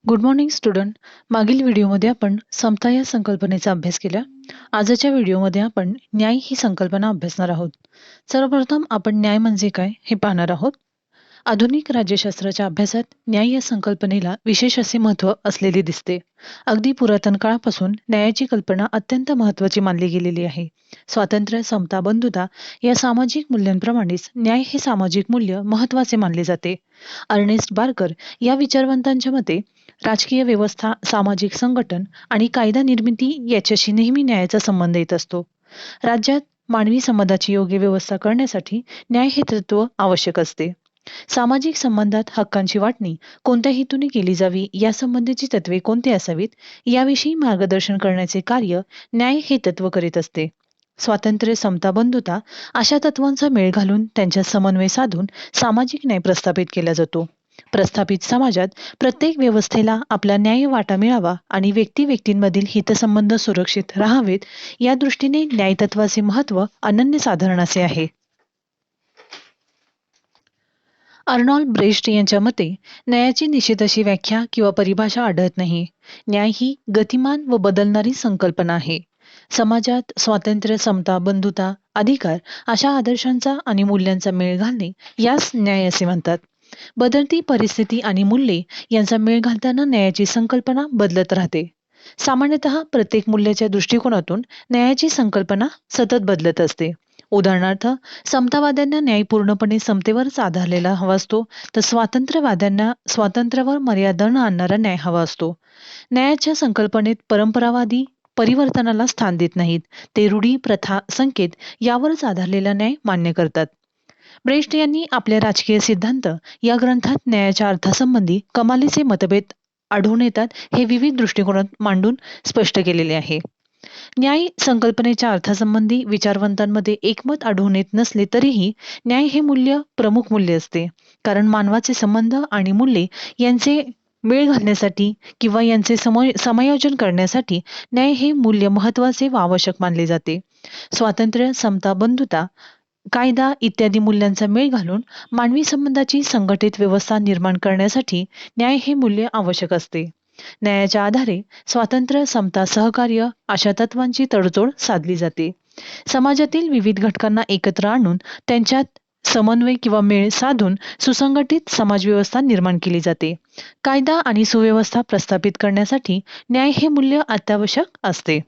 Good morning student. मागील व्हिडिओमध्ये आपण समता या संकल्पनेचा अभ्यास केला. आजच्या व्हिडिओमध्ये आपण न्याय ही संकल्पना अभ्यासणार आहोत. सर्वप्रथम आपण न्याय म्हणजे काय हे पाहणार आहोत. आधुनिक राज्यशास्त्राच्या अभ्यासात न्याय या संकल्पनेला विशेष असे महत्त्व असलेले दिसते. अगदी पुरातन काळापासून न्यायाची कल्पना अत्यंत महत्त्वाची मानली गेलेली आहे. स्वातंत्र्य, समता, बंधुता या सामाजिक मूल्यांप्रमाणेच न्याय हे सामाजिक मूल्य महत्त्वाचे मानले जाते. अर्नेस्ट बार्कर या विचारवंतांच्या मते राजकीय व्यवस्था, सामाजिक संघटन आणि कायदा निर्मिती याच्याशी नेहमी न्यायाचा संबंध येत असतो. राज्यात मानवी संबंधाची योग्य व्यवस्था करण्यासाठी न्याय हे तत्व आवश्यक असते. सामाजिक संबंधात हक्कांची वाटणी कोणत्या हेतूने केली जावी, यासंबंधीची तत्वे कोणती असावीत, याविषयी मार्गदर्शन करण्याचे कार्य न्याय हे तत्व करीत असते. स्वातंत्र्य, समता, बंधुता अशा तत्वांचा मेळ घालून त्यांच्या समन्वय साधून सामाजिक न्याय प्रस्थापित केला जातो. प्रस्थापित समाजात प्रत्येक व्यवस्थेला आपला न्याय वाटा मिळावा आणि व्यक्तींमधील हितसंबंध सुरक्षित राहावेत, या दृष्टीने न्यायतत्वाचे महत्त्व अनन्यसाधारण असे आहे. अर्नॉल्ड ब्रेश्ट यांच्या मते न्यायाची निश्चित अशी व्याख्या किंवा परिभाषा आढळत नाही. न्याय ही गतिमान व बदलणारी संकल्पना आहे. समाजात स्वातंत्र्य, समता, बंधुता, अधिकार अशा आदर्शांचा आणि मूल्यांचा मेळ घालणे यास न्याय असे म्हणतात. बदलती परिस्थिती आणि मूल्ये यांचा मेळ घालताना न्यायाची संकल्पना बदलत राहते. सामान्यतः प्रत्येक मूल्याच्या दृष्टिकोनातून न्यायाची संकल्पना सतत बदलत असते. उदाहरणार्थ, समतावाद्यांना न्याय पूर्णपणे समतेवरच आधारलेला हवा असतो, तर स्वातंत्र्यवाद्यांना स्वातंत्र्यावर मर्यादा न आणणारा न्याय हवा असतो. न्यायाच्या संकल्पनेत परंपरावादी परिवर्तनाला स्थान देत नाहीत. ते रूढी, प्रथा, संकेत यावरच आधारलेला न्याय मान्य करतात. ब्रेश्ट यांनी आपल्या राजकीय सिद्धांत या ग्रंथात न्यायाच्या अर्थासंबंधी कमालीचे मतभेद आढळून येतात हे विविध दृष्टिकोनात मांडून स्पष्ट केलेले आहे. न्याय संकल्पनेच्या अर्थासंबंधी विचारवंतांमध्ये एकमत आढळून येत नसले तरीही न्याय हे मूल्य प्रमुख मूल्य असते. कारण मानवाचे संबंध आणि मूल्ये यांचे मेळ घालण्यासाठी किंवा यांचे समायोजन करण्यासाठी न्याय हे मूल्य महत्त्वाचे व आवश्यक मानले जाते. स्वातंत्र्य, समता, बंधुता, कायदा इत्यादी मूल्यांचा मेळ घालून मानवी संबंधाची संघटित व्यवस्था निर्माण करण्यासाठी न्याय हे मूल्य आवश्यक असते. न्यायाच्या आधारे स्वातंत्र्य, समता, सहकार्य अशा तत्वांची तडजोड साधली जाते. समाजातील विविध घटकांना एकत्र आणून त्यांच्यात समन्वय किंवा मेळ साधून सुसंघटित समाजव्यवस्था निर्माण केली जाते. कायदा आणि सुव्यवस्था प्रस्थापित करण्यासाठी न्याय हे मूल्य अत्यावश्यक असते.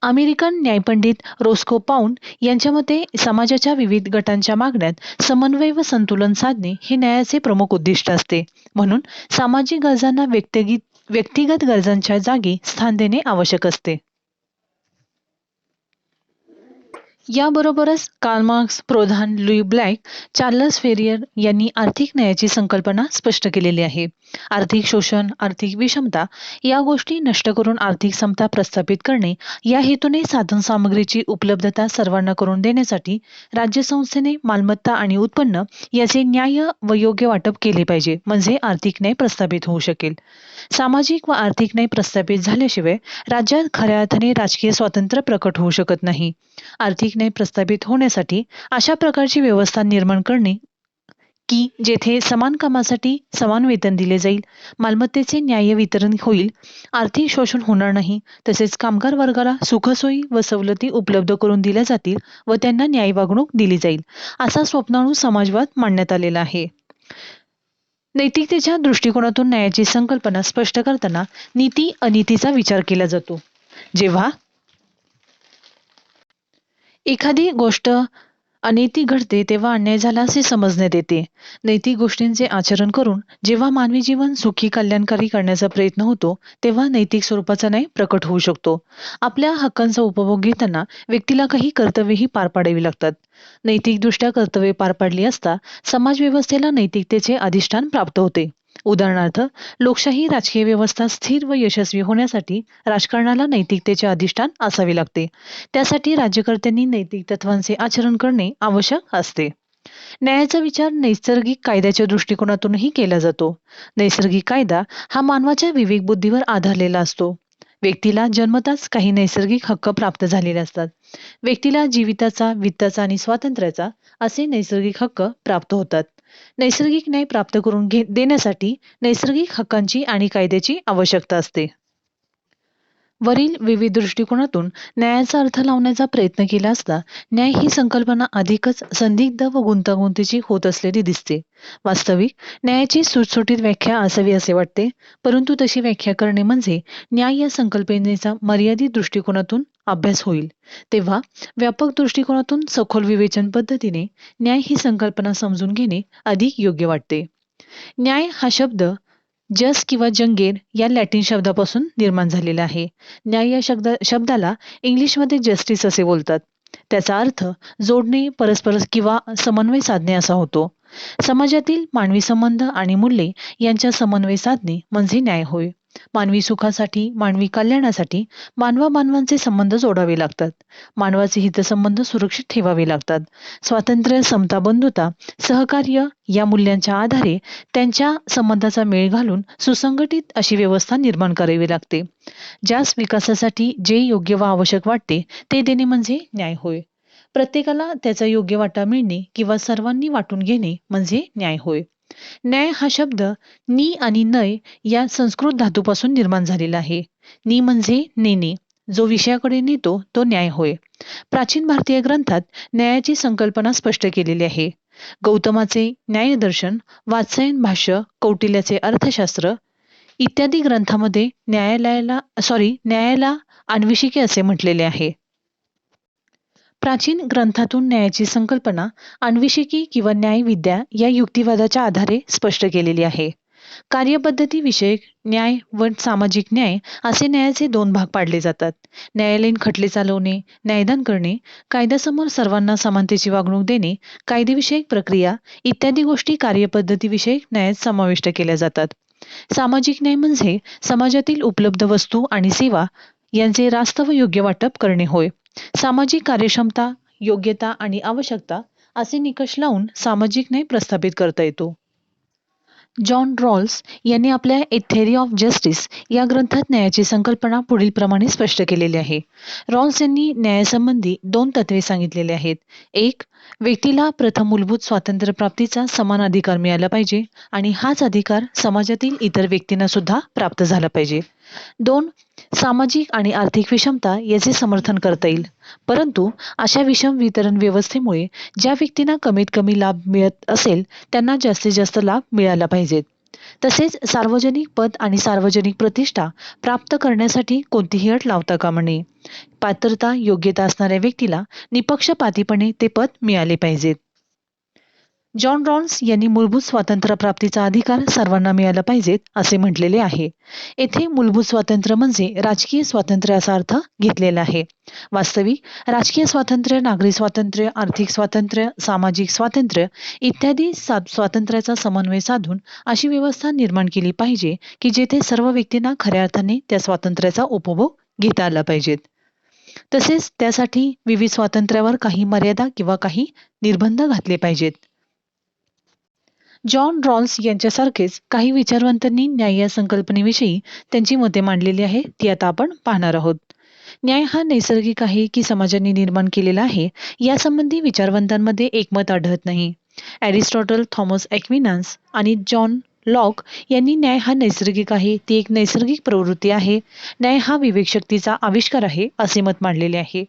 अमेरिकन न्यायपंडित रोस्को पाऊंड यांच्या मते समाजाच्या विविध गटांच्या मागण्यात समन्वय व संतुलन साधणे हे न्यायाचे प्रमुख उद्दिष्ट असते. म्हणून सामाजिक गरजांना व्यक्तिगत गरजांच्या जागी स्थान देणे आवश्यक असते. याबरोबरच Karl Marx, Proudhon, Louis Blanc, Charles Fourier यांनी आर्थिक न्यायाची संकल्पना स्पष्ट केलेली आहे. आर्थिक शोषण, आर्थिक विषमता या गोष्टी नष्ट करून आर्थिक समता प्रस्थापित करणे या हेतूने साधनसामग्रीची उपलब्धता सर्वांना करून देण्यासाठी राज्यसंस्थेने मालमत्ता आणि उत्पन्न याचे न्याय्य व योग्य वाटप केले पाहिजे, म्हणजे आर्थिक न्याय प्रस्थापित होऊ शकेल. सामाजिक व आर्थिक न्याय प्रस्थापित झाल्याशिवाय राज्यात खऱ्या अर्थाने राजकीय स्वातंत्र्य प्रकट होऊ शकत नाही. आर्थिक न्याय प्रस्थापित होण्यासाठी अशा प्रकारची व्यवस्था निर्माण करणे की जेथे समान कामासाठी समान वेतन दिले जाईल, मालमत्तेचे न्याय्य वितरण होईल, आर्थिक शोषण होणार नाही, तसेच कामगार वर्गाला सुखसोयी व सवलती उपलब्ध करून दिल्या जातील व त्यांना न्यायी वागणूक दिली जाईल, असा स्वप्नाळू समाजवाद मांडण्यात आलेला आहे. नैतिकतेच्या दृष्टिकोनातून न्यायाची संकल्पना स्पष्ट करताना नीती अनीतीचा विचार केला जातो. जेव्हा एखादी गोष्ट अनैतिक घडते तेव्हा अन्याय झाला असे समजण्यात येते. नैतिक गोष्टींचे आचरण करून जेव्हा मानवी जीवन सुखी, कल्याणकारी करण्याचा प्रयत्न होतो, तेव्हा नैतिक स्वरूपाचा न्याय प्रकट होऊ शकतो. आपल्या हक्कांचा उपभोग घेताना व्यक्तीला काही कर्तव्येही पार पाडावी लागतात. नैतिकदृष्ट्या कर्तव्ये पार पाडली असता समाजव्यवस्थेला नैतिकतेचे अधिष्ठान प्राप्त होते. उदाहरणार्थ, लोकशाही राजकीय व्यवस्था स्थिर व यशस्वी होण्यासाठी राजकारणाला नैतिकतेचे अधिष्ठान असावे लागते. त्यासाठी राज्यकर्त्यांनी नैतिक तत्वांचे आचरण करणे आवश्यक असते. न्यायाचा विचार नैसर्गिक कायद्याच्या दृष्टिकोनातूनही केला जातो. नैसर्गिक कायदा हा मानवाच्या विवेक बुद्धीवर आधारलेला असतो. व्यक्तीला जन्मताच काही नैसर्गिक हक्क प्राप्त झालेले असतात. व्यक्तीला जीविताचा, वित्ताचा आणि स्वातंत्र्याचा असे नैसर्गिक हक्क प्राप्त होतात. नैसर्गिक न्याय प्राप्त करून देण्यासाठी नैसर्गिक हक्कांची आणि कायद्याची आवश्यकता असते. वरील विविध दृष्टिकोनातून न्यायाचा अर्थ लावण्याचा प्रयत्न केला असता न्याय ही संकल्पना अधिकच संदिग्ध व गुंतागुंतीची होत असलेली दिसते. वास्तविक न्यायाची सुटसुटीत व्याख्या असावी असे वाटते, परंतु तशी व्याख्या करणे म्हणजे न्याय या संकल्पनेचा मर्यादित दृष्टिकोनातून अभ्यास होईल. तेव्हा व्यापक दृष्टिकोनातून सखोल विवेचन पद्धतीने न्याय ही संकल्पना समजून घेणे अधिक योग्य वाटते. न्याय हा शब्द जस किंवा जंगेर या लॅटिन शब्दापासून निर्माण झालेला आहे. न्याय या शब्दाला इंग्लिशमध्ये जस्टिस असे बोलतात. त्याचा अर्थ जोडणे, परस्पर किंवा समन्वय साधणे असा होतो. समाजातील मानवी संबंध आणि मूल्ये यांच्या समन्वय साधणे म्हणजे न्याय होय. मानवी सुखासाठी, मानवी कल्याणासाठी मानवाचे संबंध जोडावे लागतात. मानवाचे हितसंबंध सुरक्षित ठेवावे लागतात. स्वातंत्र्य, समता, बंधुता, सहकार्य या मूल्यांच्या आधारे त्यांच्या संबंधाचा मेळ घालून सुसंघटित अशी व्यवस्था निर्माण करावी लागते. ज्यास विकासासाठी जे योग्य व आवश्यक वाटते ते देणे म्हणजे न्याय होय. प्रत्येकाला त्याचा योग्य वाटा मिळणे किंवा सर्वांनी वाटून घेणे म्हणजे न्याय होय. न्याय हा शब्द नी आणि नय या संस्कृत धातूपासून निर्माण झालेला आहे. नी म्हणजे नेणे, जो विषयाकडे नेतो तो न्याय होय. प्राचीन भारतीय ग्रंथात न्यायाची संकल्पना स्पष्ट केलेली आहे. गौतमाचे न्यायदर्शन, वात्सायन भाष्य, कौटिल्याचे अर्थशास्त्र इत्यादी ग्रंथांमध्ये न्यायाला अन्वेषिके असे म्हटलेले आहे. प्राचीन ग्रंथातून न्यायाची संकल्पना अन्वेषिकी किंवा न्यायविद्या या युक्तिवादाच्या आधारे स्पष्ट केलेली आहे. कार्यपद्धती विषयक न्याय व सामाजिक न्याय असे न्यायाचे दोन भाग पाडले जातात. न्यायालयीन खटले चालवणे, न्यायदान करणे, कायद्यासमोर सर्वांना समानतेची वागणूक देणे, कायदेविषयक प्रक्रिया इत्यादी गोष्टी कार्यपद्धतीविषयक न्यायात समाविष्ट केल्या जातात. सामाजिक न्याय म्हणजे समाजातील उपलब्ध वस्तू आणि सेवा यांचे रास्त व योग्य वाटप करणे होय. सामाजिक कार्यक्षमता, योग्यता आणि आवश्यकता असे निकष लावून सामाजिक न्याय प्रस्थापित करता येतो. जॉन रॉल्स यांनी आपल्या ए थेअरी ऑफ जस्टिस या ग्रंथात न्यायाची संकल्पना पुढील प्रमाणे स्पष्ट केलेली आहे. रॉल्स यांनी न्यायासंबंधी दोन तत्वे सांगितलेले आहेत. एक, व्यक्तीला प्रथम मूलभूत स्वातंत्र्य प्राप्तीचा समान अधिकार मिळाला पाहिजे आणि हाच अधिकार समाजातील इतर व्यक्तींना सुद्धा प्राप्त झाला पाहिजे. 2, सामाजिक आणि आर्थिक विषमता याचे समर्थन करता येईल, परंतु अशा विषम वितरण व्यवस्थेमुळे ज्या व्यक्तींना कमीत कमी लाभ मिळत असेल त्यांना जास्तीत जास्त लाभ मिळाला पाहिजेत. तसेच सार्वजनिक पद आणि सार्वजनिक प्रतिष्ठा प्राप्त करण्यासाठी कोणतीही अट लावता कामा नये. पात्रता, योग्यता असणाऱ्या व्यक्तीला निपक्षपातीपणे ते पद मिळाले पाहिजेत. जॉन रॉल्स यांनी मूलभूत स्वातंत्र्य प्राप्तीचा अधिकार सर्वांना मिळाला पाहिजेत असे म्हटलेले आहे. येथे मूलभूत स्वातंत्र्य म्हणजे राजकीय स्वातंत्र्य असा अर्थ घेतलेला आहे. वास्तविक राजकीय स्वातंत्र्य, नागरी स्वातंत्र्य, आर्थिक स्वातंत्र्य, सामाजिक स्वातंत्र्य इत्यादी स्वातंत्र्याचा समन्वय साधून अशी व्यवस्था निर्माण केली पाहिजे की जेथे सर्व व्यक्तींना खऱ्या अर्थाने त्या स्वातंत्र्याचा उपभोग घेता आला पाहिजेत. तसेच त्यासाठी विविध स्वातंत्र्यावर काही मर्यादा किंवा काही निर्बंध घातले पाहिजेत. जॉन रॉल्स यांच्यासारखेच काही विचारवंतांनी न्याय या संकल्पनेविषयी त्यांची मते मांडलेली आहे, ती आता आपण पाहणार आहोत. न्याय हा नैसर्गिक आहे की समाजाने निर्माण केलेला आहे यासंबंधी विचारवंतांमध्ये एकमत आढळत नाही. एरिस्टॉटल, थॉमस ॲक्विनास आणि जॉन लॉक यांनी न्याय हा नैसर्गिक आहे, ती एक नैसर्गिक प्रवृत्ती आहे, न्याय हा विवेकशक्तीचा आविष्कार आहे असे मत मांडलेले आहे.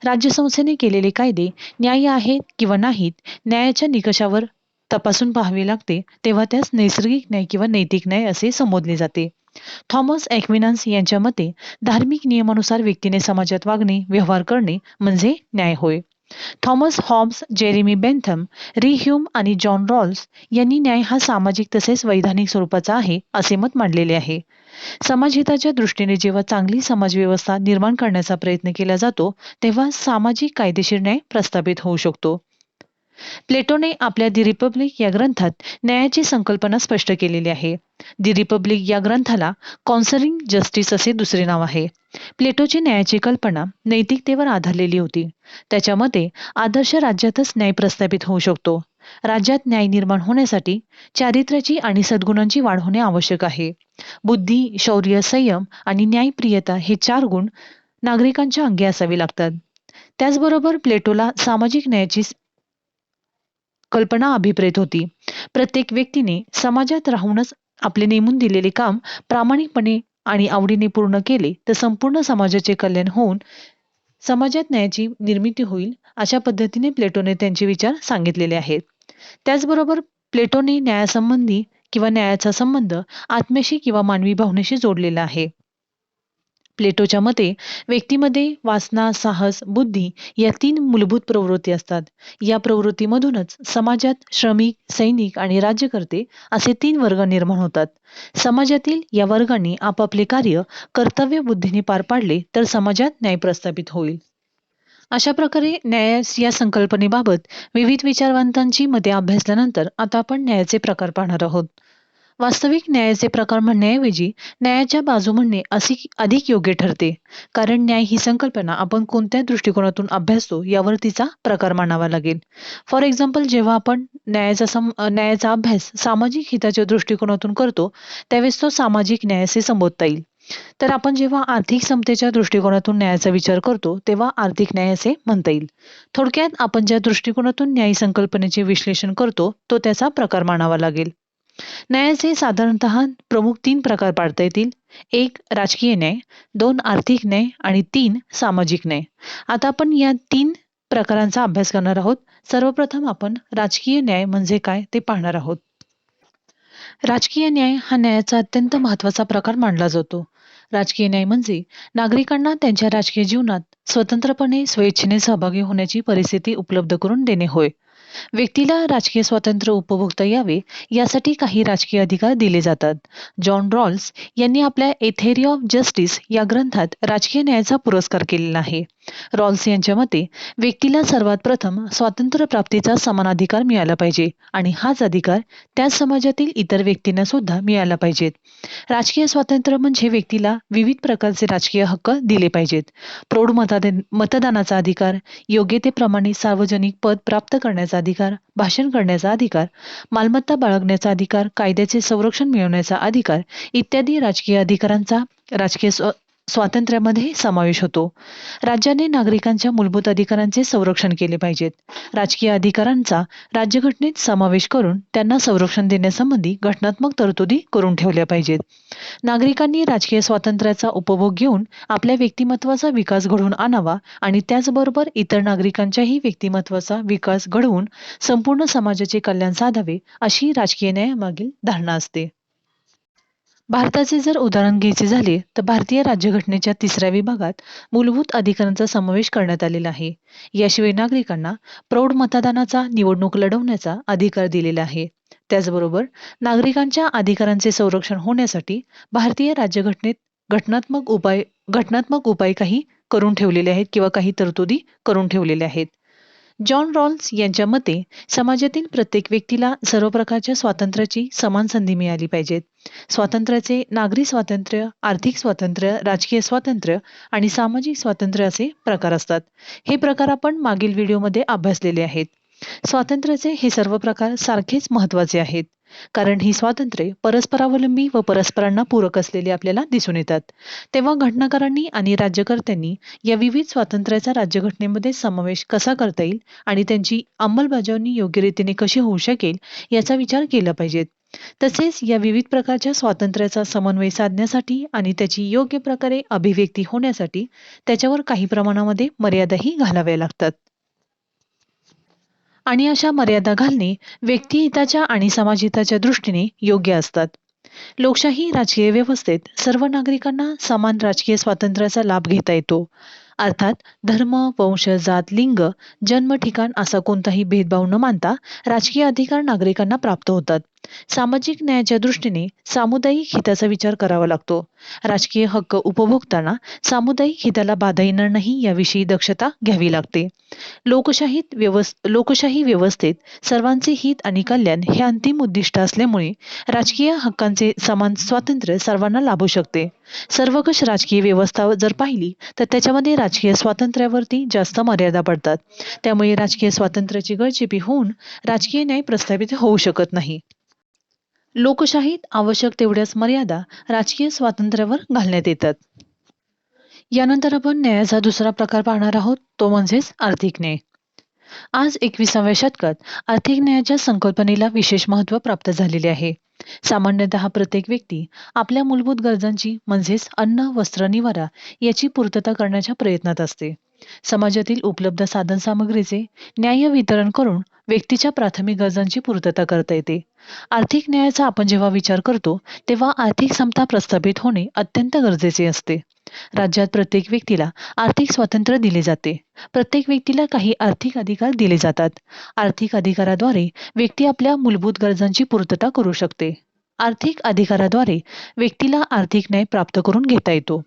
राज्यसंस्थेने केलेले कायदे न्याय्य आहेत किंवा नाहीत न्यायाच्या निकषावर तपासून पाहावे लागते, तेव्हा त्यास नैसर्गिक न्याय किंवा नैतिक न्याय असे संबोधले जाते. थॉमस ॲक्विनास यांच्या मते धार्मिक नियमानुसार व्यक्तीने समाजात वागणे, व्यवहार करणे म्हणजे न्याय होय. थॉमस हॉब्स, जेरेमी बेंथम, री ह्यूम आणि जॉन रॉल्स यांनी न्याय हा सामाजिक तसेच वैधानिक स्वरूपाचा आहे असे मत मांडलेले आहे. समाजहिताच्या दृष्टीने जेव्हा चांगली समाजव्यवस्था निर्माण करण्याचा प्रयत्न केला जातो तेव्हा सामाजिक कायदेशीर न्याय प्रस्थापित होऊ शकतो. प्लेटोने आपल्या दि रिपब्लिक या ग्रंथात न्यायाची संकल्पना स्पष्ट केलेली आहे. दि रिपब्लिक या ग्रंथाला कॉन्सरिंग जस्टिस असे दुसरे नाव आहे. प्लेटोची न्यायाची कल्पना नैतिकतेवर आधारलेली होती. त्याच्या मते आदर्श राज्यातच न्याय प्रस्थापित होऊ शकतो. राज्यात न्याय निर्माण होण्यासाठी चारित्र्याची आणि सद्गुणांची वाढ होणे आवश्यक आहे. बुद्धी, शौर्य, संयम आणि न्यायप्रियता हे 4 गुण नागरिकांच्या अंगी असावे लागतात. त्याचबरोबर प्लेटोला सामाजिक न्यायाची कल्पना अभिप्रेत होती. प्रत्येक व्यक्तीने समाजात राहूनच आपले नेमून दिलेले काम प्रामाणिकपणे आणि आवडीने पूर्ण केले तर संपूर्ण समाजाचे कल्याण होऊन समाजात न्यायाची निर्मिती होईल, अशा पद्धतीने प्लेटोने त्यांचे विचार सांगितलेले आहेत. त्याचबरोबर प्लेटोने न्यायासंबंधी किंवा न्यायाचा संबंध आत्म्याशी किंवा मानवी भावनेशी जोडलेला आहे. प्लेटोच्या मते व्यक्तीमध्ये वासना, साहस, बुद्धी या 3 मूलभूत प्रवृत्ती असतात. या प्रवृत्तीमधूनच समाजात श्रमिक, सैनिक आणि राज्यकर्ते असे 3 वर्ग निर्माण होतात. समाजातील या वर्गांनी आपापले कार्य कर्तव्य बुद्धीने पार पाडले तर समाजात न्याय प्रस्थापित होईल. अशा प्रकारे न्याय या संकल्पनेबाबत विविध विचारवंतांची मते अभ्यासल्यानंतर आता आपण न्यायाचे प्रकार पाहणार आहोत. वास्तविक न्यायाचे प्रकार म्हणण्याऐवजी न्यायाच्या बाजू म्हणणे अधिक योग्य ठरते, कारण न्याय ही संकल्पना आपण कोणत्या दृष्टिकोनातून अभ्यासतो यावर तिचा प्रकार मानावा लागेल. फॉर एक्झाम्पल, जेव्हा आपण न्यायाचा अभ्यास सामाजिक हिताच्या दृष्टिकोनातून करतो त्यावेळेस तो सामाजिक न्याय असे संबोधता येईल. तर आपण जेव्हा आर्थिक समतेच्या दृष्टिकोनातून न्यायाचा विचार करतो तेव्हा आर्थिक न्याय असे म्हणता येईल. थोडक्यात आपण ज्या दृष्टिकोनातून न्यायी संकल्पनेचे विश्लेषण करतो तो त्याचा प्रकार मानावा लागेल. न्यायाचे साधारणतः प्रमुख 3 प्रकार पाडता येतील. 1 राजकीय न्याय, 2 आर्थिक न्याय आणि 3 सामाजिक न्याय. आता आपण या 3 प्रकारांचा अभ्यास करणार आहोत. सर्वप्रथम आपण राजकीय न्याय म्हणजे काय ते पाहणार आहोत. राजकीय न्याय हा न्यायाचा अत्यंत महत्त्वाचा प्रकार मानला जातो. राजकीय न्याय म्हणजे नागरिकांना त्यांच्या राजकीय जीवनात स्वतंत्रपणे स्वेच्छेने सहभागी होण्याची परिस्थिती उपलब्ध करून देणे होय. व्यक्तीला राजकीय स्वातंत्र्य उपभोगता यावे यासाठी काही राजकीय अधिकार दिले जातात. जॉन रॉल्स यांनी आपल्या ए थेअरी ऑफ जस्टिस या ग्रंथात राजकीय न्यायाचा पुरस्कार केलेला आहे. रॉल्स यांच्या मते व्यक्तीला सर्वात प्रथम स्वातंत्र्य प्राप्तीचा समान अधिकार मिळाला पाहिजे आणि हाच अधिकार त्याच समाजातील इतर व्यक्तींना सुद्धा मिळाला पाहिजेत. राजकीय स्वातंत्र्य म्हणजे व्यक्तीला विविध प्रकारचे राजकीय हक्क दिले पाहिजेत. प्रौढ मतदानाचा अधिकार, योग्यतेप्रमाणे सार्वजनिक पद प्राप्त करण्याचा अधिकार, भाषण करण्याचा अधिकार, मालमत्ता बाळगण्याचा अधिकार, कायद्याचे संरक्षण मिळवण्याचा अधिकार इत्यादी राजकीय अधिकारांचा राजकीय स्वातंत्र्यामध्ये समावेश होतो. राज्याने नागरिकांच्या मूलभूत अधिकारांचे संरक्षण केले पाहिजेत. राजकीय अधिकारांचा राज्यघटनेत समावेश करून त्यांना संरक्षण देण्यासंबंधी घटनात्मक तरतुदी करून ठेवल्या पाहिजेत. नागरिकांनी राजकीय स्वातंत्र्याचा उपभोग घेऊन आपल्या व्यक्तिमत्वाचा विकास घडवून आणावा आणि त्याचबरोबर इतर नागरिकांच्याही व्यक्तिमत्वाचा विकास घडवून संपूर्ण समाजाचे कल्याण साधावे, अशी राजकीय न्यायामागील धारणा असते. भारताचे जर उदाहरण घ्यायचे झाले तर भारतीय राज्यघटनेच्या 3ऱ्या विभागात मूलभूत अधिकारांचा समावेश करण्यात आलेला आहे. याशिवाय नागरिकांना प्रौढ मतदानाचा, निवडणूक लढवण्याचा अधिकार दिलेला आहे. त्याचबरोबर नागरिकांच्या अधिकारांचे संरक्षण होण्यासाठी भारतीय राज्यघटनेत घटनात्मक उपाय काही करून ठेवलेले आहेत किंवा काही तरतुदी करून ठेवलेल्या आहेत. जॉन रॉल्स यांच्या मते समाजातील प्रत्येक व्यक्तीला सर्व प्रकारच्या स्वातंत्र्याची समान संधी मिळाली पाहिजे. स्वातंत्र्याचे नागरी स्वातंत्र्य, आर्थिक स्वातंत्र्य, राजकीय स्वातंत्र्य आणि सामाजिक स्वातंत्र्य असे प्रकार असतात. हे प्रकार आपण मागील व्हिडिओमध्ये अभ्यासलेले आहेत. स्वातंत्र्याचे हे सर्व प्रकार सारखेच महत्त्वाचे आहेत, कारण ही स्वातंत्र्ये परस्परावलंबी व परस्परांना पूरक असलेली आपल्याला दिसून येतात. तेव्हा घटनाकारांनी आणि राज्यकर्त्यांनी या विविध स्वातंत्र्याचा राज्यघटनेमध्ये समावेश कसा करता येईल आणि त्यांची अंमलबजावणी योग्य रीतीने कशी होऊ शकेल याचा विचार केला पाहिजे. तसेच या विविध प्रकारच्या स्वातंत्र्याचा समन्वय साधण्यासाठी आणि त्याची योग्य प्रकारे अभिव्यक्ती होण्यासाठी त्याच्यावर काही प्रमाणामध्ये मर्यादाही घालाव्या लागतात. आणि अशा मर्यादा घालणे व्यक्तिहिताच्या आणि समाजहिताच्या दृष्टीने योग्य असतात. लोकशाही राजकीय व्यवस्थेत सर्व नागरिकांना समान राजकीय स्वातंत्र्याचा लाभ घेता येतो. अर्थात धर्म, वंश, जात, लिंग, जन्म ठिकाण असा कोणताही भेदभाव न मानता राजकीय अधिकार नागरिकांना प्राप्त होतात. सामाजिक न्यायाच्या दृष्टीने सामुदायिक हिताचा विचार करावा लागतो. राजकीय हक्क उपभोगताना सामुदायिक हिताला बाधा येणार नाही याविषयी दक्षता घ्यावी लागते. लोकशाही व्यवस्थेत सर्वांचे हित आणि कल्याण हे अंतिम उद्दिष्ट असल्यामुळे राजकीय हक्कांचे समान स्वातंत्र्य सर्वांना लाभू शकते. सर्वकष राजकीय व्यवस्था जर पाहिली तर त्याच्यामध्ये राजकीय स्वातंत्र्यावरती जास्त मर्यादा पडतात. त्यामुळे राजकीय स्वातंत्र्याची गळचेपी होऊन राजकीय न्याय प्रस्थापित होऊ शकत नाही. लोकशाहीत आवश्यक तेवढ्याच मर्यादा राजकीय स्वातंत्र्यावर घालण्यात येतात. यानंतर आपण न्यायाचा दुसरा प्रकार पाहणार आहोत, तो म्हणजेच आर्थिक न्याय. आज 21व्या शतकात आर्थिक न्यायाच्या संकल्पनेला विशेष महत्त्व प्राप्त झालेले आहे. सामान्यतः प्रत्येक व्यक्ती आपल्या मूलभूत गरजांची म्हणजेच अन्न, वस्त्र, निवारा याची पूर्तता करण्याच्या प्रयत्नात असते. समाजातील उपलब्ध साधनसामग्रीचे न्याय्य वितरण करून व्यक्तीच्या प्राथमिक गरजांची पूर्तता करता येते. आर्थिक न्यायाचा आपण जेव्हा विचार करतो, तेव्हा आर्थिक समता प्रस्थापित होणे अत्यंत गरजेचे असते. राज्यात प्रत्येक व्यक्तीला आर्थिक स्वातंत्र्य दिले जाते. प्रत्येक व्यक्तीला काही आर्थिक अधिकार दिले जातात. आर्थिक अधिकाराद्वारे व्यक्ती आपल्या मूलभूत गरजांची पूर्तता करू शकते. आर्थिक अधिकाराद्वारे व्यक्तीला आर्थिक न्याय प्राप्त करून घेता येतो.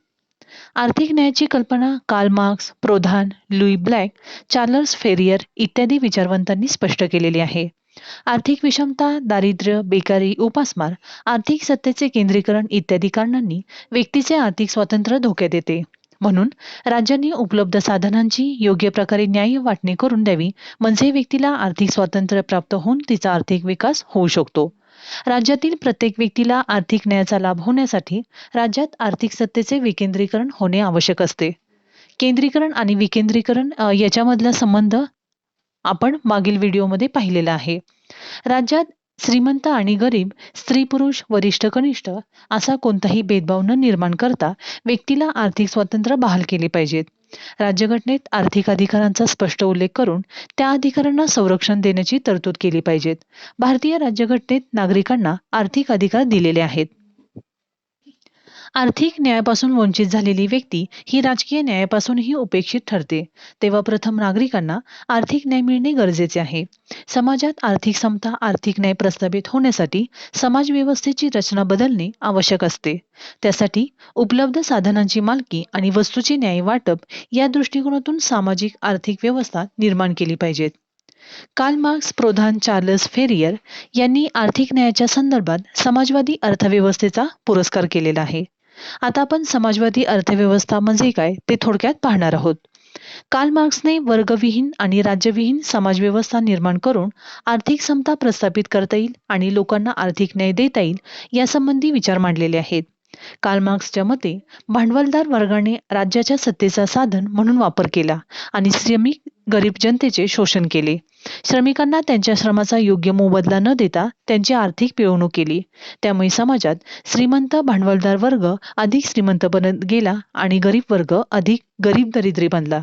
आर्थिक न्यायाची कल्पना Karl Marx, Proudhon, Louis Blanc, Charles Fourier इत्यादी विचारवंतांनी स्पष्ट केलेली आहे. आर्थिक विषमता, दारिद्र्य, बेकारी, उपासमार, आर्थिक सत्तेचे केंद्रीकरण इत्यादी कारणांनी व्यक्तीचे आर्थिक स्वातंत्र्य धोक्यात येते. म्हणून राज्यांनी उपलब्ध साधनांची योग्य प्रकारे न्याय्य वाटणी करून द्यावी, म्हणजे व्यक्तीला आर्थिक स्वातंत्र्य प्राप्त होऊन तिचा आर्थिक विकास होऊ शकतो. राज्यातील प्रत्येक व्यक्तीला आर्थिक न्यायाचा लाभ होण्यासाठी राज्यात आर्थिक सत्तेचे विकेंद्रीकरण होणे आवश्यक असते. केंद्रीकरण आणि विकेंद्रीकरण याच्यामधला संबंध आपण मागील व्हिडिओमध्ये पाहिलेला आहे. राज्यात श्रीमंत आणि गरीब, स्त्री पुरुष, वरिष्ठ कनिष्ठ असा कोणताही भेदभाव न निर्माण करता व्यक्तीला आर्थिक स्वातंत्र्य बहाल केले पाहिजेत. राज्यघटनेत आर्थिक अधिकारांचा स्पष्ट उल्लेख करून त्या अधिकारांना संरक्षण देण्याची तरतूद केली पाहिजेत. भारतीय राज्यघटनेत नागरिकांना आर्थिक अधिकार दिलेले आहेत. आर्थिक न्यायापासून वंचित झालेली व्यक्ती ही राजकीय न्यायापासूनही उपेक्षित ठरते. तेव्हा प्रथम नागरिकांना आर्थिक न्याय मिळणे गरजेचे आहे. समाजात आर्थिक समता, आर्थिक न्याय प्रस्थापित होण्यासाठी समाजव्यवस्थेची रचना बदलणे आवश्यक असते. त्यासाठी उपलब्ध साधनांची मालकी आणि वस्तूची न्यायी वाटप या दृष्टिकोनातून सामाजिक आर्थिक व्यवस्था निर्माण केली पाहिजेत. कार्ल मार्क्स, प्रोधान, चार्ल्स फेरियर यांनी आर्थिक न्यायाच्या संदर्भात समाजवादी अर्थव्यवस्थेचा पुरस्कार केलेला आहे. आता आपण समाजवादी अर्थव्यवस्था म्हणजे काय ते थोडक्यात पाहणार आहोत. कार्ल मार्क्सने वर्गविहीन आणि राज्यविहीन समाजव्यवस्था निर्माण करून आर्थिक समता प्रस्थापित करता येईल आणि लोकांना आर्थिक न्याय देता येईल यासंबंधी विचार मांडलेले आहेत. कार्ल मार्क्सच्या मते भांडवलदार वर्गाने राज्याच्या सत्तेचा साधन म्हणून वापर केला आणि श्रमिक गरीब जनतेचे शोषण केले. श्रमिकांना त्यांच्या श्रमाचा योग्य मोबदला न देता त्यांची आर्थिक पिळवणूक केली. त्यामुळे समाजात श्रीमंत भांडवलदार वर्ग अधिक श्रीमंत बनत गेला आणि गरीब वर्ग अधिक गरीब दरिद्री बनला.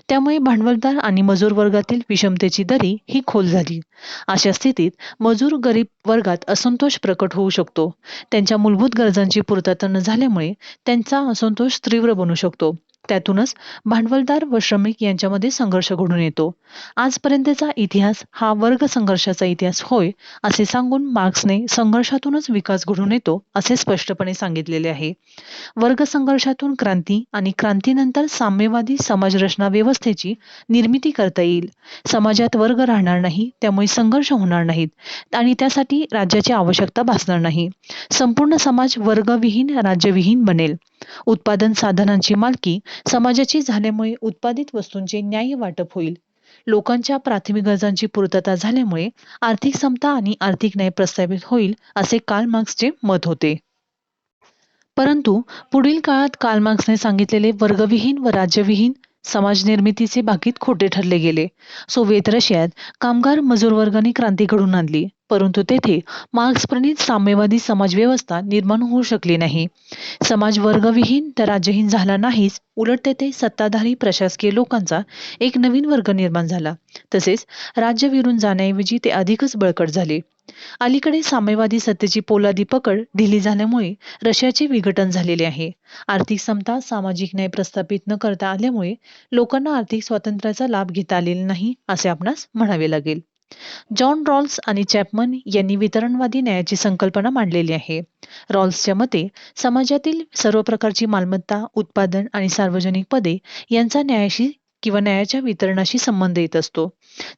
त्यामुळे भांडवलदार आणि मजूर वर्गातील विषमतेची दरी ही खोल झाली. अशा स्थितीत मजूर गरीब वर्गात असंतोष प्रकट होऊ शकतो. त्यांच्या मूलभूत गरजांची पूर्तता न झाल्यामुळे त्यांचा असंतोष तीव्र बनू शकतो. त्यातूनच भांडवलदार व श्रमिक यांच्यामध्ये संघर्ष घडून येतो. आजपर्यंतचा इतिहास हा वर्ग संघर्षाचा इतिहास होय असे सांगून मार्क्सने संघर्षातूनच विकास घडून येतो असे स्पष्टपणे सांगितलेले आहे. वर्ग संघर्षातून क्रांती आणि क्रांतीनंतर साम्यवादी समाजरचना व्यवस्थेची निर्मिती करता येईल. समाजात वर्ग राहणार नाही, त्यामुळे संघर्ष होणार नाहीत आणि त्यासाठी राज्याची आवश्यकता भासणार नाही. संपूर्ण समाज वर्गविहीन, राज्यविहीन बनेल. उत्पादन साधनांची मालकी समाजाची झाल्यामुळे उत्पादित वस्तूंचे न्याय्य वाटप होईल. लोकांच्या प्राथमिक गरजांची पूर्तता झाल्यामुळे आर्थिक समता आणि आर्थिक न्याय प्रस्थापित होईल असे कार्ल मार्क्सचे मत होते. परंतु पुढील काळात कार्ल मार्क्सने सांगितलेले वर्गविहीन व राज्यविहीन समाज निर्मितीचे भाकीत खोटे ठरले गेले. सोव्हिएत रशियात कामगार मजूर वर्गाने क्रांती घडवून आणली, परंतु तेथे मार्क्सप्रणीत साम्यवादी समाजव्यवस्था निर्माण होऊ शकली नाही. समाज वर्गविहीन तर राज्यहीन झाला नाहीच, उलट तेथे सत्ताधारी प्रशासकीय लोकांचा एक नवीन वर्ग निर्माण झाला. तसेच राज्य विरून जाण्याऐवजी ते अधिकच बळकट झाले. अलीकडे साम्यवादी सत्तेची पोलादी पकड ढिली झाल्यामुळे रशियाचे विघटन झालेले आहे. आर्थिक समता, सामाजिक न्याय प्रस्थापित न करता आल्यामुळे लोकांना आर्थिक स्वातंत्र्याचा लाभ घेता आलेला नाही असे आपणास म्हणावे लागेल. जॉन रॉल्स आणि चॅपमन यांनी वितरणवादी न्यायाची संकल्पना मांडलेली आहे. रॉल्सच्या मते समाजातील सर्व प्रकारची मालमत्ता, उत्पादन आणि सार्वजनिक पदे यांचा न्यायाशी किंवा न्यायाच्या वितरणाशी संबंध येत असतो.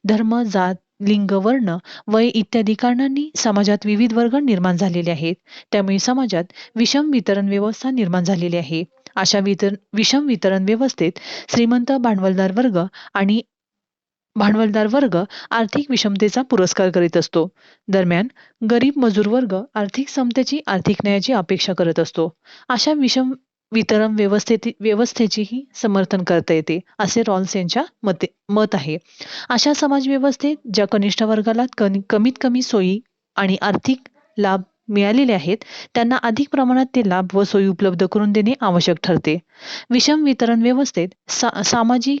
धर्म, जात, लिंग, वर्ण, वय इत्यादी कारणांनी समाजात विविध वर्ग निर्माण झालेले आहेत. त्यामुळे समाजात विषम वितरण व्यवस्था निर्माण झालेली आहे. अशा विषम वितरण व्यवस्थेत श्रीमंत भांडवलदार वर्ग आर्थिक विषमतेचा पुरस्कार करीत असतो. दरम्यान गरीब मजूर वर्ग आर्थिक समतेची, आर्थिक न्यायाची अपेक्षा करत असतो. अशा विषम वितरण व्यवस्थेचेही समर्थन करता येते, असे रॉल्स यांच्या मत आहे. अशा समाज व्यवस्थेत ज्या कनिष्ठ वर्गाला कमीत कमी सोयी आणि आर्थिक लाभ मिळालेले आहेत, त्यांना अधिक प्रमाणात ते लाभ व सोयी उपलब्ध करून देणे आवश्यक ठरते. विषम वितरण व्यवस्थेत सामाजिक,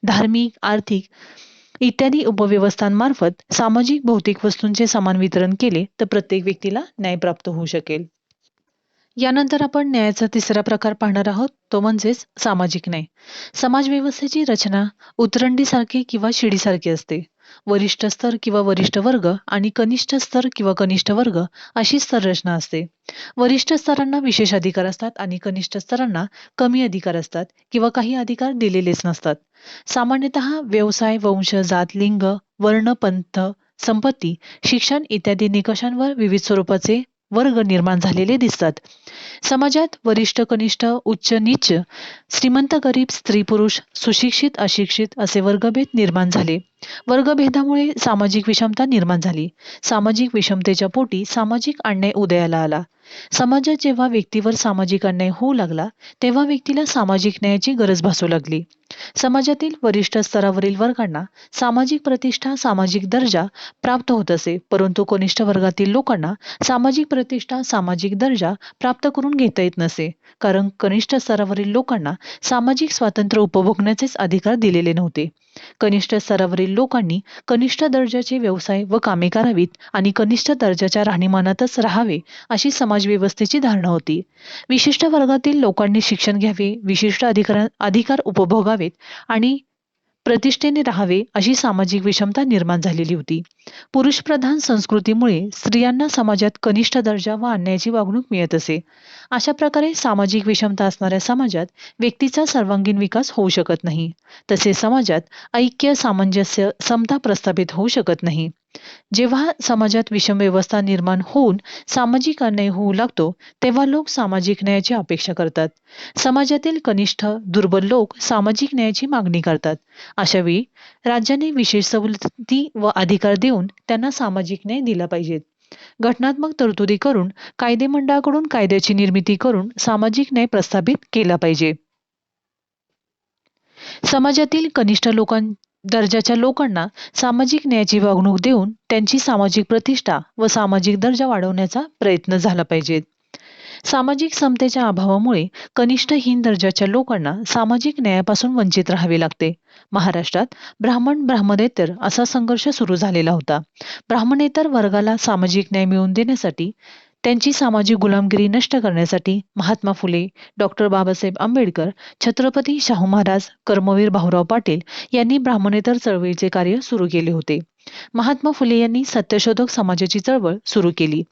धार्मिक, आर्थिक इत्यादी उपव्यवस्थांमार्फत सामाजिक भौतिक वस्तूंचे समान वितरण केले तर प्रत्येक व्यक्तीला न्याय प्राप्त होऊ शकेल. यानंतर आपण न्यायाचा तिसरा प्रकार पाहणार आहोत, तो म्हणजेच सामाजिक न्याय. समाज व्यवस्थेची रचना उतरंडीसारखी किंवा शिडीसारखी असते. वरिष्ठ स्तर किंवा वरिष्ठ वर्ग आणि कनिष्ठ स्तर किंवा कनिष्ठ वर्ग अशी स्तररचना असते. वरिष्ठ स्तरांना विशेष अधिकार असतात आणि कनिष्ठ स्तरांना कमी अधिकार असतात किंवा काही अधिकार दिलेलेच नसतात. सामान्यतः व्यवसाय, वंश, जात, लिंग, वर्ण, पंथ, संपत्ती, शिक्षण इत्यादी निकषांवर विविध स्वरूपाचे वर्ग निर्माण झालेले दिसतात. समाजात वरिष्ठ कनिष्ठ, उच्च नीच, श्रीमंत गरीब, स्त्री पुरुष, सुशिक्षित अशिक्षित असे वर्गभेद निर्माण झाले. वर्गभेदामुळे सामाजिक विषमता निर्माण झाली. सामाजिक विषमतेच्या पोटी सामाजिक अन्याय उदयाला आला. समाजात जेव्हा व्यक्तीवर सामाजिक अन्याय होऊ लागला तेव्हा व्यक्तीला सामाजिक न्यायाची गरज भासू लागली. समाजातील वरिष्ठ स्तरावरील वर्गांना सामाजिक प्रतिष्ठा, सामाजिक दर्जा प्राप्त होत असे, परंतु कनिष्ठ वर्गातील लोकांना सामाजिक प्रतिष्ठा, सामाजिक दर्जा प्राप्त करून घेता येत नसे, कारण कनिष्ठ स्तरावरील लोकांना सामाजिक स्वातंत्र्य उपभोगण्याचेच अधिकार दिलेले नव्हते. कनिष्ठ स्तरावरील लोकांनी कनिष्ठ दर्जाचे व्यवसाय व कामे करावीत आणि कनिष्ठ दर्जाच्या राहणीमानातच राहावे अशी समाजव्यवस्थेची धारणा होती. विशिष्ट वर्गातील लोकांनी शिक्षण घ्यावे, विशिष्ट अधिकार उपभोगावेत आणि प्रतिष्ठेने राहावे अशी सामाजिक विषमता निर्माण झालेली होती. पुरुषप्रधान संस्कृतीमुळे स्त्रियांना समाजात कनिष्ठ दर्जा व अन्यायाची वागणूक मिळत असे. अशा प्रकारे सामाजिक विषमता असणाऱ्या समाजात व्यक्तीचा सर्वांगीण विकास होऊ शकत नाही. तसेच समाजात ऐक्य, सामंजस्य, समता प्रस्थापित होऊ शकत नाही. जेव्हा समाजात विषम व्यवस्था निर्माण होऊन सामाजिक अन्याय होऊ लागतो तेव्हा लोक सामाजिक न्यायाची अपेक्षा करतात. समाजातील कनिष्ठ, दुर्बल लोक सामाजिक न्यायाची मागणी करतात. अशा वेळी राज्याने विशेष सवलती व अधिकार देऊन त्यांना सामाजिक न्याय दिला पाहिजे. घटनात्मक तरतुदी करून कायदेमंडळाकडून कायद्याची निर्मिती करून सामाजिक न्याय प्रस्थापित केला पाहिजे. समाजातील कनिष्ठ दर्जाच्या लोकांना सामाजिक न्यायाची वागणूक देऊन त्यांची सामाजिक प्रतिष्ठा व सामाजिक दर्जा वाढवण्याचा प्रयत्न झाला पाहिजे. सामाजिक समतेच्या अभावामुळे कनिष्ठहीन दर्जाच्या लोकांना सामाजिक न्यायापासून वंचित राहावे लागते. महाराष्ट्रात ब्राह्मण ब्राह्मणेतर असा संघर्ष सुरू झालेला होता. ब्राह्मणेतर वर्गाला सामाजिक न्याय मिळवून देण्यासाठी, त्यांची सामाजिक गुलामगिरी नष्ट करण्यासाठी महात्मा फुले, डॉक्टर बाबासाहेब आंबेडकर, छत्रपती शाहू महाराज, कर्मवीर भाऊराव पाटील यांनी ब्राह्मणेतर चळवळीचे कार्य सुरू केले होते. महात्मा फुले यांनी सत्यशोधक समाजाची चळवळ सुरू केली.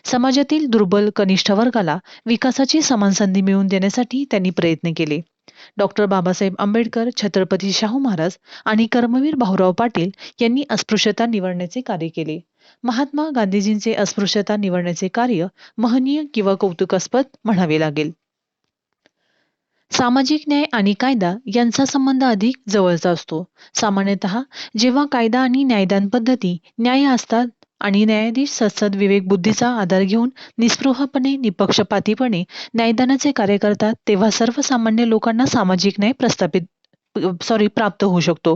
समाजातील दुर्बल कनिष्ठ वर्गाला विकासाची समान संधी मिळवून देण्यासाठी त्यांनी प्रयत्न केले. डॉक्टर बाबासाहेब आंबेडकर, छत्रपती शाहू महाराज आणि कर्मवीर भाऊराव पाटील यांनी अस्पृश्यता निवडण्याचे कार्य केले. महात्मा गांधीजींचे अस्पृश्यता निवडण्याचे कार्य महनीय किंवा कौतुकास्पद म्हणावे लागेल. सामाजिक न्याय आणि कायदा यांचा संबंध अधिक जवळचा असतो. सामान्यतः जेव्हा कायदा आणि न्यायदान पद्धती न्याय्य असतात आणि न्यायाधीश सद्सद विवेक बुद्धीचा आधार घेऊन निस्पृहपणे, निपक्षपातीपणे न्यायदानाचे कार्य करतात, तेव्हा सर्वसामान्य लोकांना सामाजिक न्याय प्राप्त होऊ शकतो.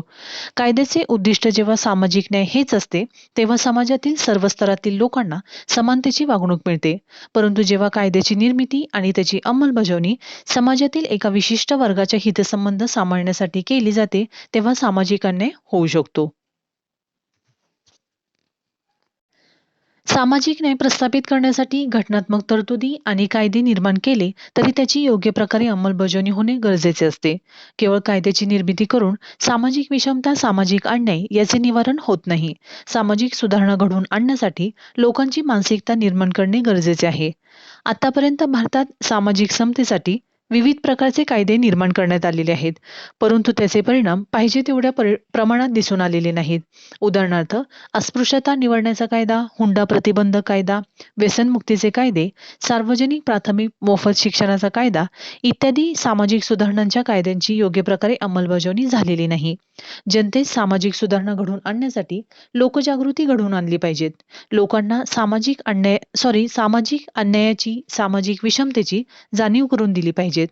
कायद्याचे उद्दिष्ट जेव्हा सामाजिक न्याय हेच असते तेव्हा समाजातील सर्व स्तरातील लोकांना समानतेची वागणूक मिळते. परंतु जेव्हा कायद्याची निर्मिती आणि त्याची अंमलबजावणी समाजातील एका विशिष्ट वर्गाच्या हितसंबंध सांभाळण्यासाठी केली जाते तेव्हा सामाजिक अन्याय होऊ शकतो. सामाजिक न्याय प्रस्थापित करण्यासाठी घटनात्मक तरतुदी आणि कायदे निर्माण केले तरी त्याची योग्य प्रकारे अंमलबजावणी होणे गरजेचे असते. केवळ कायद्याची निर्मिती करून सामाजिक विषमता, सामाजिक अन्याय याचे निवारण होत नाही. सामाजिक सुधारणा घडवून आणण्यासाठी लोकांची मानसिकता निर्माण करणे गरजेचे आहे. आतापर्यंत भारतात सामाजिक समतेसाठी विविध प्रकारचे कायदे निर्माण करण्यात आलेले आहेत, परंतु त्याचे परिणाम पाहिजे तेवढ्या प्रमाणात दिसून आलेले नाहीत. उदाहरणार्थ, अस्पृश्यता निवडण्याचा कायदा, हुंडा प्रतिबंध कायदा, व्यसनमुक्तीचे कायदे, सार्वजनिक प्राथमिक मोफत शिक्षणाचा कायदा इत्यादी सामाजिक सुधारणांच्या कायद्यांची योग्य प्रकारे अंमलबजावणी झालेली नाही. जनतेत सामाजिक सुधारणा घडवून आणण्यासाठी लोकजागृती घडवून आणली पाहिजेत. लोकांना सामाजिक अन्यायाची, सामाजिक विषमतेची जाणीव करून दिली पाहिजेत.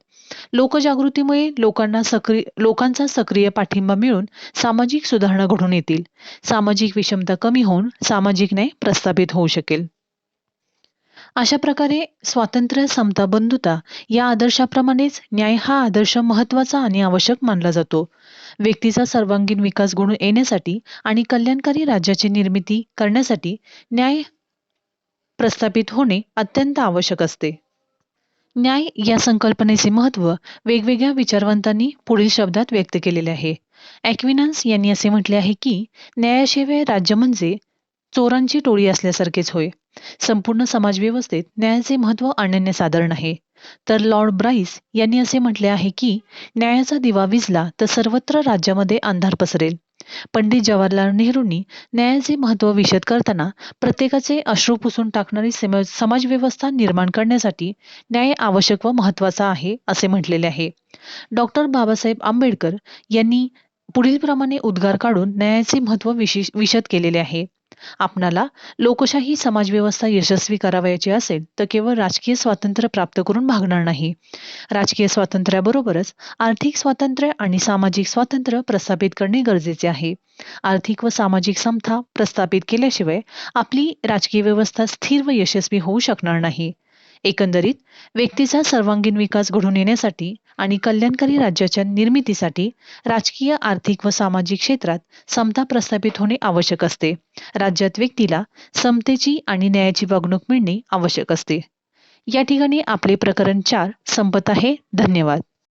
लोकजागृतीमुळे लोकांचा सक्रिय पाठिंबा मिळून सामाजिक सुधारणा घडून येतील. सामाजिक विषमता कमी होऊन सामाजिक न्याय प्रस्थापित होऊ शकेल. अशा प्रकारे स्वातंत्र्य, समता, बंधुता या आदर्शाप्रमाणेच न्याय हा आदर्श महत्त्वाचा आणि आवश्यक मानला जातो. व्यक्तीचा सर्वांगीण विकास घडून येण्यासाठी आणि कल्याणकारी राज्याची निर्मिती करण्यासाठी न्याय प्रस्थापित होणे अत्यंत आवश्यक असते. न्याय या संकल्पनेचे महत्त्व वेगवेगळ्या विचारवंतांनी पुढील शब्दात व्यक्त केलेले आहे. ॲक्विनस यांनी असे म्हटले आहे की, न्यायाशिवाय राज्य म्हणजे चोरांची टोळी असल्यासारखेच होय. संपूर्ण समाजव्यवस्थेत न्यायाचे महत्त्व अनन्यसाधारण आहे. तर लॉर्ड ब्राईस यांनी असे म्हटले आहे की, न्यायाचा दिवा विझला तर सर्वत्र राज्यामध्ये अंधार पसरेल. पंडित जवाहरलाल नेहरूंनी न्यायाचे महत्त्व विशद करताना प्रत्येकाचे अश्रू पुसून टाकणारी समाजव्यवस्था निर्माण करण्यासाठी न्याय आवश्यक व महत्त्वाचा आहे असे म्हटलेले आहे. डॉक्टर बाबासाहेब आंबेडकर यांनी पुढीलप्रमाणे उद्गार काढून न्यायाचे महत्त्व विशद केलेले आहे. आपणाला लोकशाही समाजव्यवस्था यशस्वी करावयाची असेल तर केवळ राजकीय स्वातंत्र्य प्राप्त करून भागणार नाही. राजकीय स्वातंत्र्याबरोबरच आर्थिक स्वातंत्र्य आणि सामाजिक स्वातंत्र्य प्रस्थापित करणे गरजेचे आहे. आर्थिक व सामाजिक समता प्रस्थापित केल्याशिवाय आपली राजकीय व्यवस्था स्थिर व यशस्वी होऊ शकणार नाही. एकंदरीत व्यक्तीचा सर्वांगीण विकास घडून येण्यासाठी आणि कल्याणकारी राज्याच्या निर्मितीसाठी राजकीय, आर्थिक व सामाजिक क्षेत्रात समता प्रस्थापित होणे आवश्यक असते. राज्यात व्यक्तीला समतेची आणि न्यायाची वागणूक मिळणे आवश्यक असते. या ठिकाणी आपले प्रकरण 4 संपत आहे. धन्यवाद.